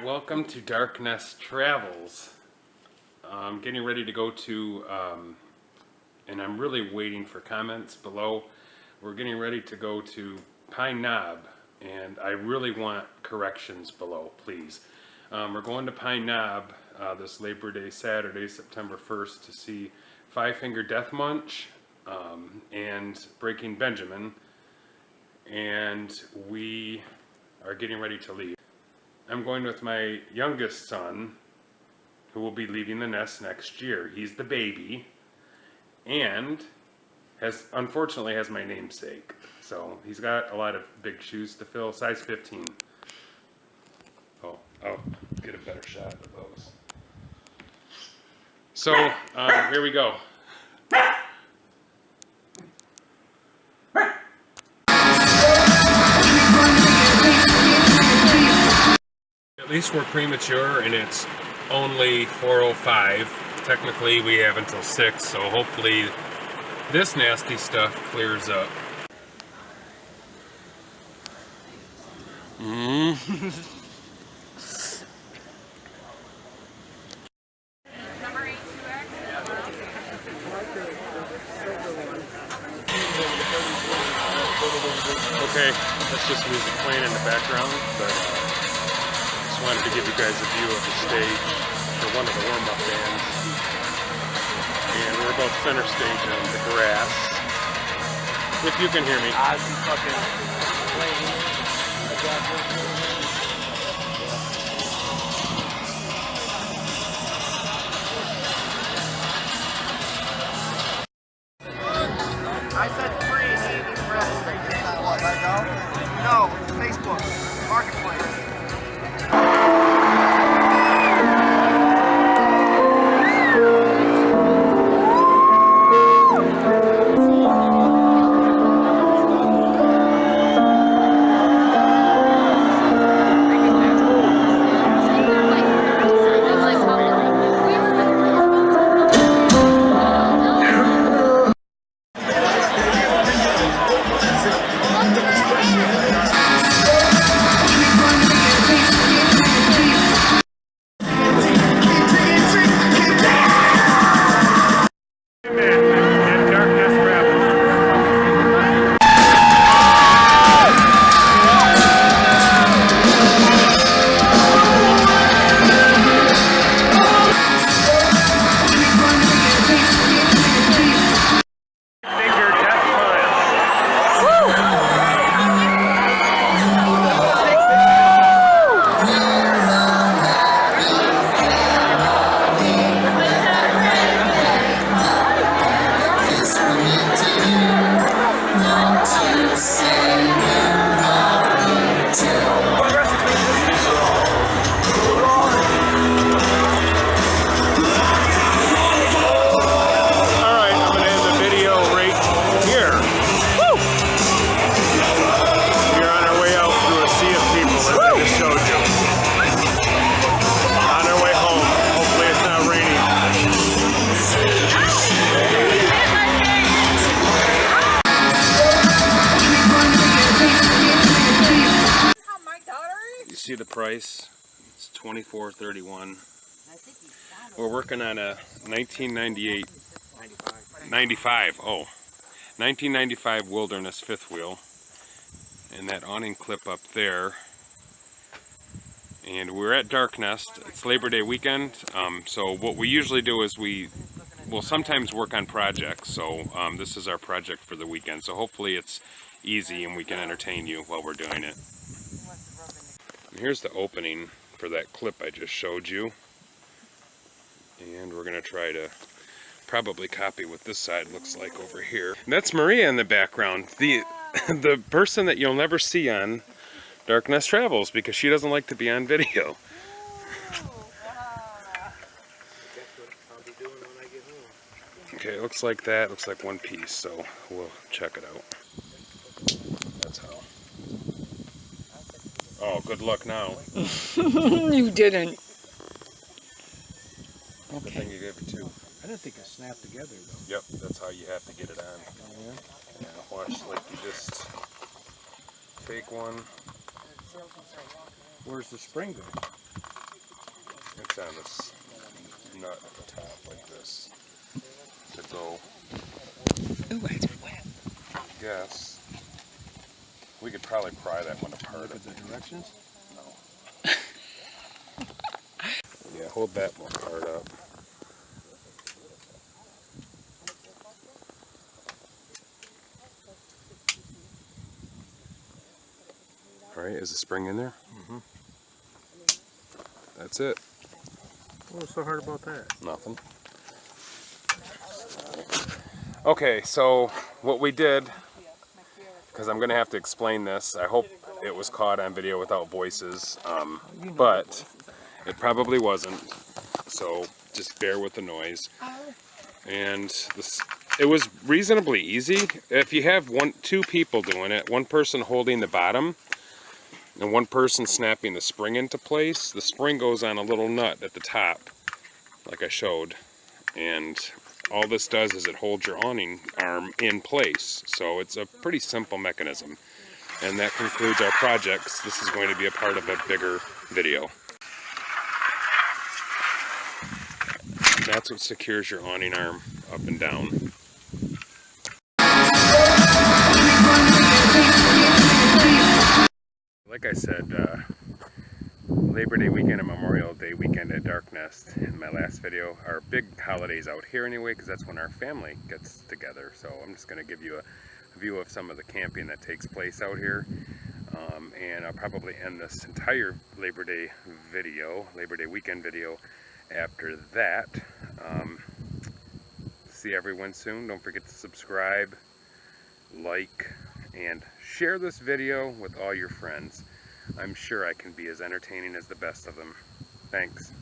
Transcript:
welcome to Darkness Travels. I'm getting ready to go to, and I'm really waiting for comments below. We're getting ready to go to Pine Knob, and I really want corrections below, please. We're going to Pine Knob this Labor Day Saturday, September 1st, to see Five Finger Death Munch and Breaking Benjamin, and we are getting ready to leave. I'm going with my youngest son, who will be leaving the nest next year. He's the baby, and unfortunately has my namesake. So he's got a lot of big shoes to fill, size 15. Oh, I'll get a better shot of those. So, here we go. At least we're premature, and it's only 4:05. Technically, we have until 6, so hopefully this nasty stuff clears up. Okay, that's just music playing in the background, but just wanted to give you guys a view of the stage for one of the warm-up bands. And we're about center stage on the grass. If you can hear me. I see fucking playing. I said free and he expressed. What, right now? No, Facebook, Marketplace. See the price? It's $24.31. We're working on a 1995 Wilderness fifth wheel, and that awning clip up there. And we're at Dark Nest. It's Labor Day weekend, so what we usually do is we'll sometimes work on projects. So this is our project for the weekend. So hopefully it's easy and we can entertain you while we're doing it. Here's the opening for that clip I just showed you, and we're going to try to probably copy what this side looks like over here. And that's Maria in the background, the person that you'll never see on Darkness Travels because she doesn't like to be on video. Okay, it looks like that. Looks like one piece, so we'll check it out. That's how. Oh, good luck now. You didn't. Okay. Good thing you gave it two. I didn't think it snapped together though. Yep, that's how you have to get it on. Oh, yeah? Yeah, watch, like you just take one. Where's the spring go? on this nut at the top like this to go. Ooh, it's wet. Yes. We could probably pry that one apart. Look at the directions. No. Yeah, hold that one part up. All right, is the spring in there? Mm-hmm. That's it. What's so hard about that? Nothing. Okay, so what we did, because I'm going to have to explain this, I hope it was caught on video without voices, but it probably wasn't, so just bear with the noise. And it was reasonably easy. If you have two people doing it, one person holding the bottom, and one person snapping the spring into place, the spring goes on a little nut at the top, like I showed, and all this does is it holds your awning arm in place. So it's a pretty simple mechanism. And that concludes our projects. This is going to be a part of a bigger video. That's what secures your awning arm up and down. Like I said, Labor Day weekend and Memorial Day weekend at Dark Nest in my last video are big holidays out here anyway, because that's when our family gets together. So I'm just going to give you a view of some of the camping that takes place out here. And I'll probably end this entire Labor Day weekend video after that. See everyone soon. Don't forget to subscribe, like, and share this video with all your friends. I'm sure I can be as entertaining as the best of them. Thanks.